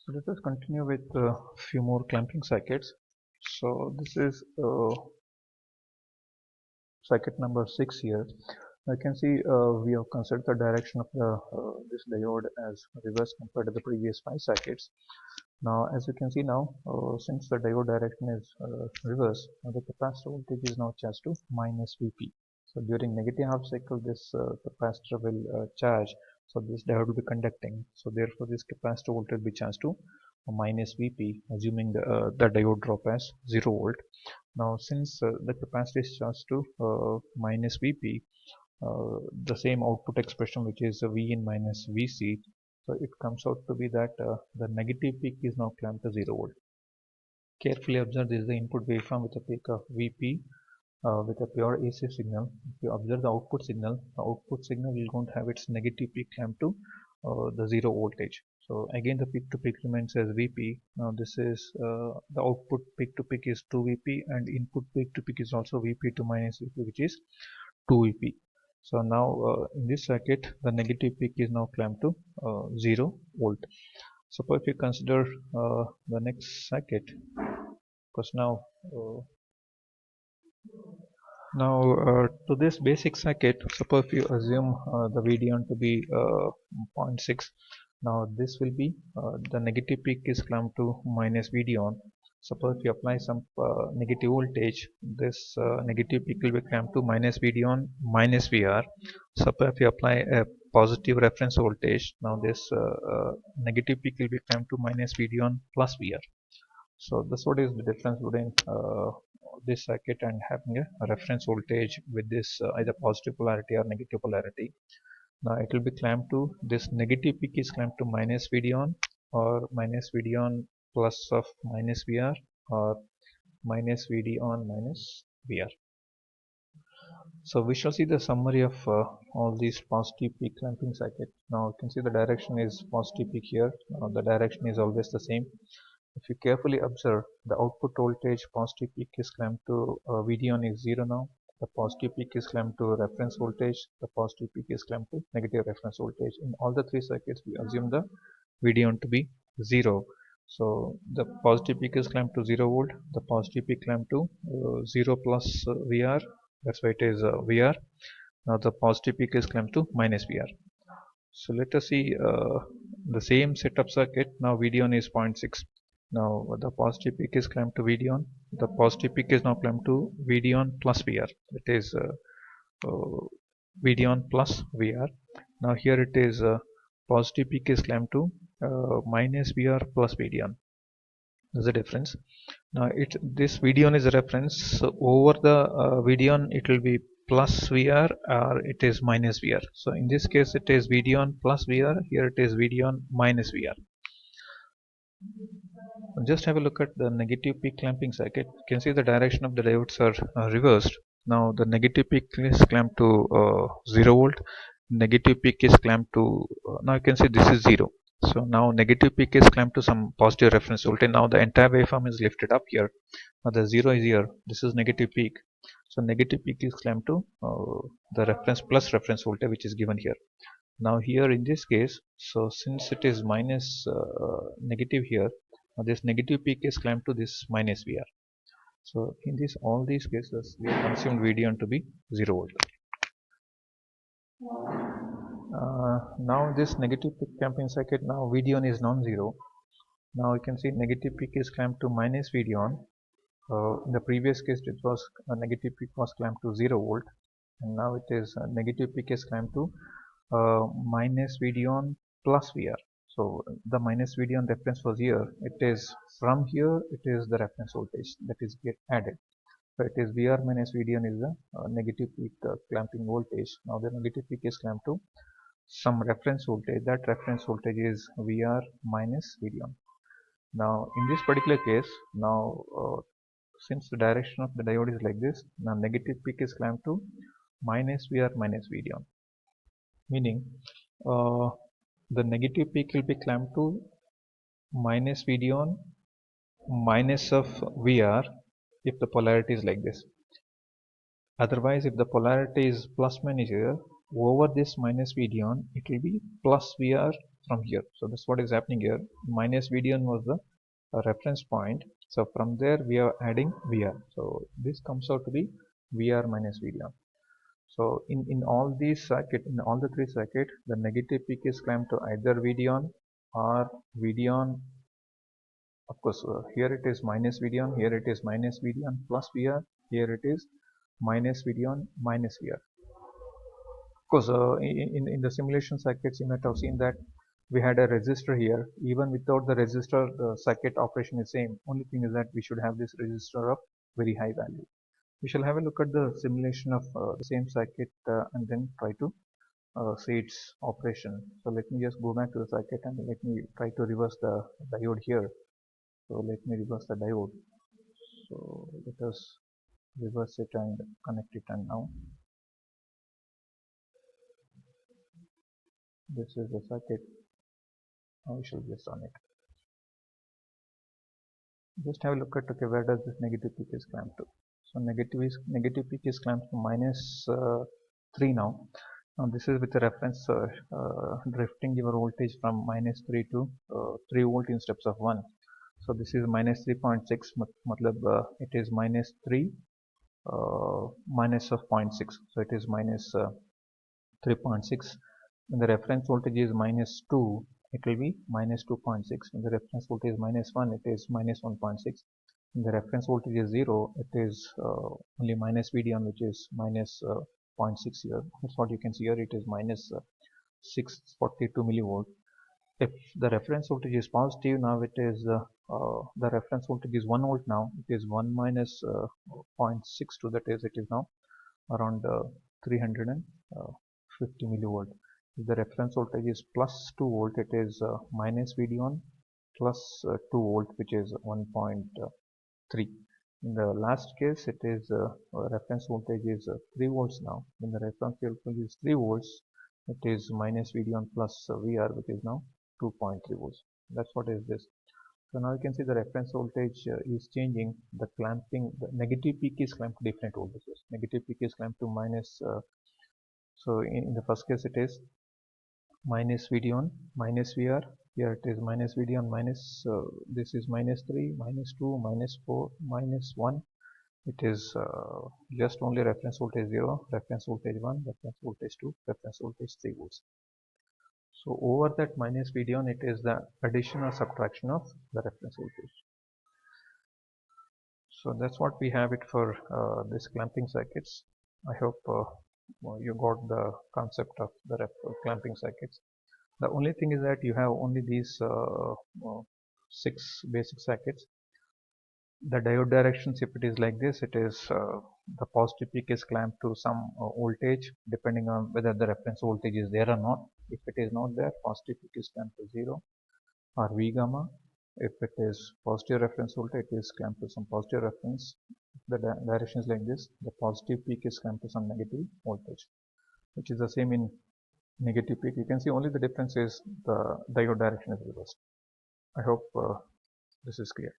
So let us continue with a few more clamping circuits. So this is circuit number 6 here. I can see we have considered the direction of the this diode as reverse compared to the previous 5 circuits. Now as you can see now, since the diode direction is reverse, the capacitor voltage is now charged to minus Vp. So during negative half cycle this capacitor will charge, so this diode will be conducting, so therefore this capacitor voltage will be charged to minus Vp, assuming the diode drop as 0 volt. Now since the capacitor is charged to minus Vp, the same output expression, which is Vin minus Vc, so it comes out to be that the negative peak is now clamped to 0 volt. Carefully observe, this is the input waveform with a peak of Vp with a pure AC signal. If you observe the output signal will going to have its negative peak clamped to the 0 voltage. So again the peak to peak remains as Vp. Now this is the output peak to peak is 2 Vp, and input peak to peak is also Vp to minus Vp, which is 2 Vp. So now in this circuit the negative peak is now clamped to 0 volt. Suppose if you consider the next circuit, because to this basic circuit, suppose if you assume the VDN to be 0.6. Now this will be the negative peak is clamped to minus VDN. Suppose if you apply some negative voltage, this negative peak will be clamped to minus VDN minus VR. Suppose if you apply a positive reference voltage, now this negative peak will be clamped to minus VDN plus VR. So this what is the difference between this circuit and having a reference voltage with this either positive polarity or negative polarity. Now it will be clamped to, this negative peak is clamped to minus VDN, or minus VDN plus of minus VR, or minus VDN minus VR. So we shall see the summary of all these positive peak clamping circuit. Now you can see the direction is positive peak here. The direction is always the same. If you carefully observe, the output voltage positive peak is clamped to VDN is 0 now. The positive peak is clamped to reference voltage. The positive peak is clamped to negative reference voltage. In all the three circuits, we assume the VDN to be 0. So the positive peak is clamped to 0 volt. The positive peak clamped to 0 plus VR. That's why it is VR. Now the positive peak is clamped to minus VR. So let us see the same setup circuit. Now VDN is 0.6. Now the positive peak is clamped to VDN. The positive peak is now clamped to VDN plus VR. It is VDN plus VR. Now here it is positive peak is clamped to minus VR plus VDN. There's a difference. Now this VDN is a reference. So over the VDN it will be plus VR or it is minus VR. So in this case it is VDN plus VR. Here it is VDN minus VR. Just have a look at the negative peak clamping circuit. You can see the direction of the diodes are reversed. Now the negative peak is clamped to 0 volt. Negative peak is clamped to now you can see this is 0. So now negative peak is clamped to some positive reference voltage. Now the entire waveform is lifted up here. Now the 0 is here. This is negative peak. So negative peak is clamped to the reference plus reference voltage, which is given here. Now here in this case, so since it is minus negative here, this negative peak is clamped to this minus VR. So in this all these cases we have consumed VDN to be 0 volt. Now this negative peak clamping circuit, now VDN is non-zero. Now you can see negative peak is clamped to minus VDN. In the previous case it was negative peak was clamped to 0 volt, and now it is negative peak is clamped to minus VDN plus VR. So the minus VDN reference was here. It is from here. It is the reference voltage that is get added. So it is VR minus VDN is the negative peak clamping voltage. Now the negative peak is clamped to some reference voltage. That reference voltage is VR minus VDN. Now in this particular case, now since the direction of the diode is like this, now negative peak is clamped to minus VR minus VDN, meaning the negative peak will be clamped to minus VDN minus of VR if the polarity is like this. Otherwise, if the polarity is plus minus here, over this minus VDN, it will be plus VR from here. So that's what is happening here. Minus VD1 was the reference point. So from there we are adding VR. So this comes out to be VR minus VD1. So in all these circuit, in all the three circuit, the negative peak is clamped to either VD1 or VD1. Of course, here it is minus VD1, here it is minus VD1 plus VR, here it is minus VD1 minus VR. Of course, in the simulation circuits, you might have seen that we had a resistor here. Even without the resistor, the circuit operation is same. Only thing is that we should have this resistor of very high value. We shall have a look at the simulation of the same circuit and then try to see its operation. So let me just go back to the circuit and let me try to reverse the diode here. So let me reverse the diode. So let us reverse it and connect it, and now this is the circuit. Now we shall just run it. Just have a look at, okay, where does this negative peak is clamped to. So negative peak is clamped to minus 3 now. Now this is with a reference drifting your voltage from minus 3 to 3 volt in steps of 1. So this is minus 3.6, matlab it is minus 3 minus of 0.6. So it is minus 3.6. When the reference voltage is minus 2, it will be minus 2.6. When the reference voltage is minus 1, it is minus 1.6. When the reference voltage is 0, it is only minus VD1, which is minus 0.6 here. That's what you can see here. It is minus 642 millivolt. If the reference voltage is positive, now it is the reference voltage is 1 volt now. It is 1 minus 0.62, that is, it is now around 350 millivolt. If the reference voltage is plus 2 volt, it is minus VD1 plus 2 volt, which is 1.3. In the last case, it is reference voltage is 3 volts now. When the reference voltage is 3 volts, it is minus VD1 plus VR, which is now 2.3 volts. That's what is this. So now you can see the reference voltage is changing. The clamping, the negative peak is clamped to different voltages. Negative peak is clamped to minus. So in the first case, it is minus VD1 minus VR. Here it is minus VD1 minus. This is minus 3, minus 2, minus 4, minus 1. It is just only reference voltage 0, reference voltage 1, reference voltage 2, reference voltage 3 volts. So over that minus VD1, it is the addition or subtraction of the reference voltage. So that's what we have it for this clamping circuits. I hope you got the concept of the clamping circuits. The only thing is that you have only these 6 basic circuits. The diode directions, if it is like this, it is the positive peak is clamped to some voltage, depending on whether the reference voltage is there or not. If it is not there, positive peak is clamped to 0 or V gamma. If it is positive reference voltage, it is clamped to some positive reference. The direction is like this. The positive peak is clamped to some negative voltage, which is the same in negative peak. You can see only the difference is the diode direction is reversed. I hope this is clear.